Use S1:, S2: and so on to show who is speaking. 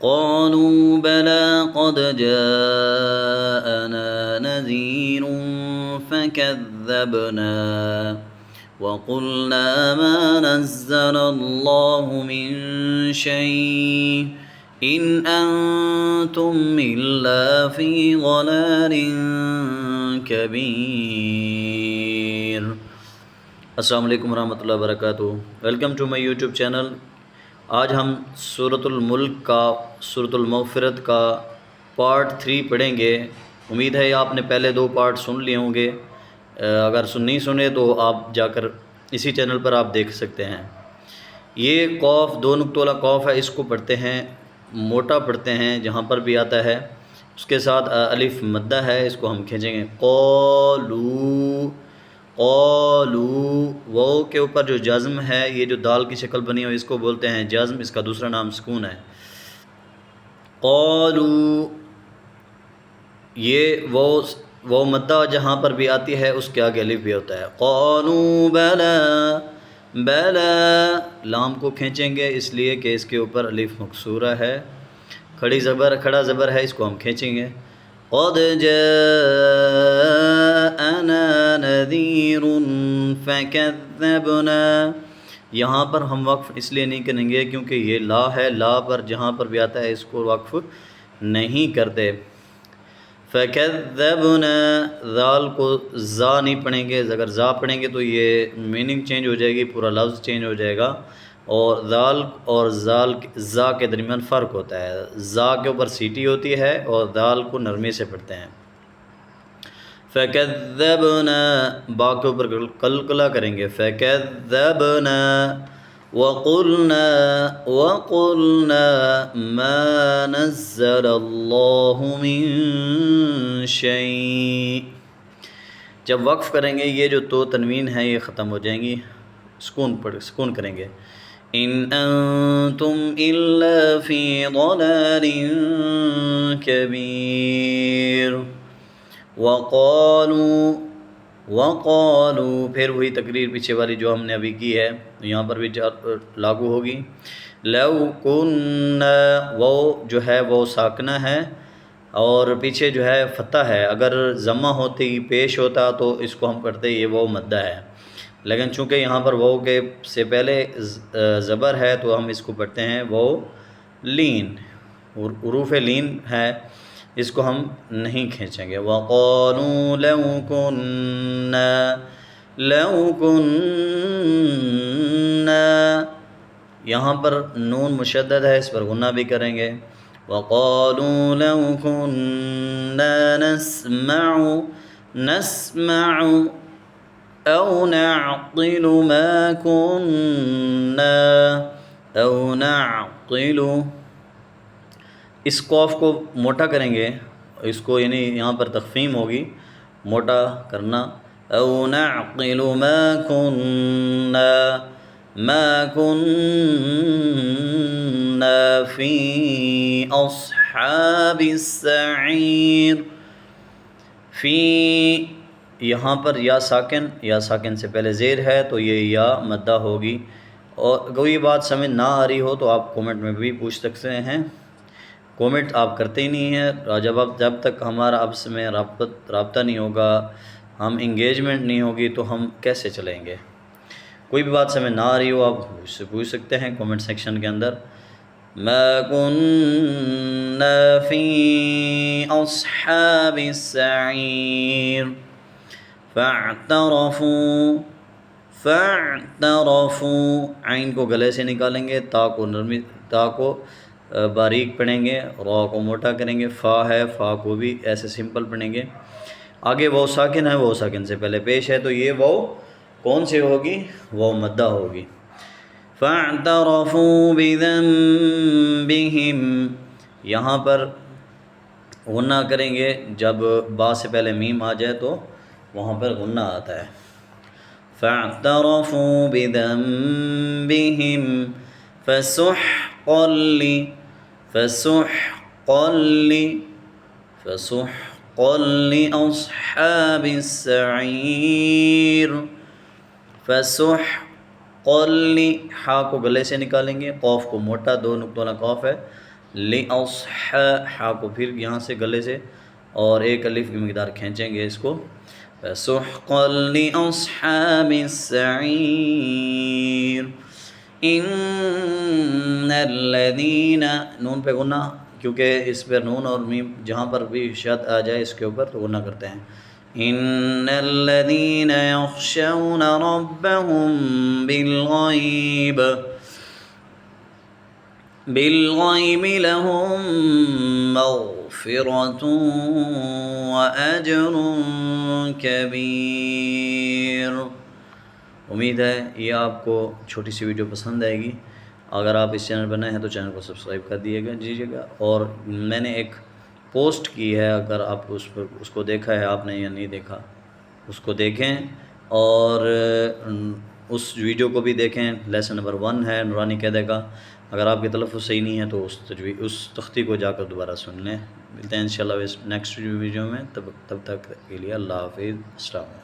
S1: قالوا بلى قد جاءنا نذير فكذبنا وقلنا ما نزل الله من شيء إن أنتم إلا في ضلال كبير۔ السلام علیکم ورحمۃ اللہ وبرکاتہ۔ Welcome to my YouTube channel. آج ہم سورۃ الملک کا سورۃ المغفرت کا پارٹ 3 پڑھیں گے۔ امید ہے آپ نے پہلے 2 پارٹ سن لیے ہوں گے، اگر نہیں سنے تو آپ جا کر اسی چینل پر آپ دیکھ سکتے ہیں۔ یہ قوف 2 نقطوں والا قوف ہے، اس کو پڑھتے ہیں، موٹا پڑھتے ہیں جہاں پر بھی آتا ہے۔ اس کے ساتھ الف مدہ ہے، اس کو ہم کھینچیں گے قالو قالو۔ واو کے اوپر جو جزم ہے، یہ جو دال کی شکل بنی ہو اس کو بولتے ہیں جزم، اس کا دوسرا نام سکون ہے۔ قالو، یہ واو مدہ جہاں پر بھی آتی ہے اس کے آگے الف بھی ہوتا ہے۔ قالو بلا بلا، لام کو کھینچیں گے اس لیے کہ اس کے اوپر الف مکسورہ ہے، کھڑا زبر ہے، اس کو ہم کھینچیں گے۔ قد جاءنا نذیر فکذبنا، یہاں پر ہم وقف اس لیے نہیں کریں گے کیونکہ یہ لا ہے، لا پر جہاں پر بھی آتا ہے اس کو وقف نہیں کرتے۔ فکذبنا، ذال کو زا نہیں پڑھیں گے، اگر زا پڑھیں گے تو یہ میننگ چینج ہو جائے گی، پورا لفظ چینج ہو جائے گا، اور ذال اور زا کے درمیان فرق ہوتا ہے۔ زا کے اوپر سیٹی ہوتی ہے اور ذال کو نرمی سے پڑھتے ہیں۔ فکذبنا، با کے اوپر قلقلہ کریں گے، فکذبنا وقلنا ما نزل اللہ من شیء۔ جب وقف کریں گے یہ جو تو تنوین ہے یہ ختم ہو جائیں گی، سکون کریں گے۔ ان انتم الا فی ضلال کبیر۔ وقالو، پھر وہی تقریر پیچھے والی جو ہم نے ابھی کی ہے یہاں پر بھی لاگو ہوگی۔ لو کننا، وہ جو ہے وہ ساکنہ ہے اور پیچھے جو ہے فتح ہے، اگر ضمہ ہوتی پیش ہوتا تو اس کو ہم کرتے یہ وہ مدہ ہے، لیکن چونکہ یہاں پر وہ کے سے پہلے زبر ہے تو ہم اس کو پڑھتے ہیں وہ لین، حروف لین ہے، اس کو ہم نہیں کھینچیں گے۔ وَقَالُوا لَوْ كُنَّا، یہاں پر نون مشدد ہے، اس پر غنہ بھی کریں گے۔ وَقَالُوا لَوْ كُنَّا نَسْمَعُ أَوْ نَعْقِلُ مَا كُنَّا أَوْ نَعْقِلُ، اس قوف کو موٹا کریں گے، اس کو یعنی یہاں پر تخفیم ہوگی، موٹا کرنا۔ او نعقل ما كنا فی اصحاب السعیر۔ فی، یہاں پر یا ساکن سے پہلے زیر ہے تو یہ یا مدہ ہوگی، اور کوئی بات سمجھ نہ آ رہی ہو تو آپ کومنٹ میں بھی پوچھ سکتے ہیں۔ کومنٹ آپ کرتے ہی نہیں ہیں، جب تک ہمارا آپس میں رابطہ نہیں ہوگا، ہم انگیجمنٹ نہیں ہوگی تو ہم کیسے چلیں گے؟ کوئی بھی بات سمجھ نہ آ رہی ہو آپ مجھ سے پوچھ سکتے ہیں کومنٹ سیکشن کے اندر۔ ما كنا فی اصحاب السعیر فاعترفوا، عین کو گلے سے نکالیں گے، تا کو باریک پڑھیں گے، را کو موٹا کریں گے، فا ہے، فا کو بھی ایسے سمپل پڑھیں گے۔ آگے وہ ساکن ہے، وہ ساکن سے پہلے پیش ہے تو یہ وہ کون سی ہوگی؟ وہ مدہ ہوگی۔ فَاعْتَرَفُوا بِذَنبِهِمْ، یہاں پر غنہ کریں گے، جب با سے پہلے میم آ جائے تو وہاں پر غنہ آتا ہے۔ فَاعْتَرَفُوا بِذَنبِهِمْ فَسُحْقًا لِأَصْحَابِ السَّعِيرِ۔ فَسُحْقًا، ہا کو گلے سے نکالیں گے، قوف کو موٹا 2 نقطوں والا قوف ہے، لِأَصْحَ ہا کو پھر یہاں سے گلے سے اور ایک الف کی مقدار کھینچیں گے اس کو. فَسُحْقًا لِأَصْحَابِ السَّعِيرِ إِنَّ الَّذِينَ نون پہ غنہ، کیونکہ اس پر نون اور میم جہاں پر بھی شد آ جائے اس کے اوپر تو غنہ کرتے ہیں. إِنَّ الَّذِينَ يَخْشَوْنَ رَبَّهُم بالغیب لهم مغفرة وأجر کبیر. امید ہے یہ آپ کو چھوٹی سی ویڈیو پسند آئے گی. اگر آپ اس چینل پر نئے ہیں تو چینل کو سبسکرائب کر دیجیے گا. اور میں نے ایک پوسٹ کی ہے، اگر آپ اس کو دیکھا ہے آپ نے یا نہیں دیکھا اس کو دیکھیں، اور اس ویڈیو کو بھی دیکھیں. لیسن نمبر 1 ہے نورانی قاعدہ کا. اگر آپ کی تلفظ صحیح نہیں ہے تو اس تختی کو جا کر دوبارہ سن لیں. ملتے ہیں انشاءاللہ نیکسٹ ویڈیو میں. تب تک کے لیے اللہ حافظ. السلام علیکم.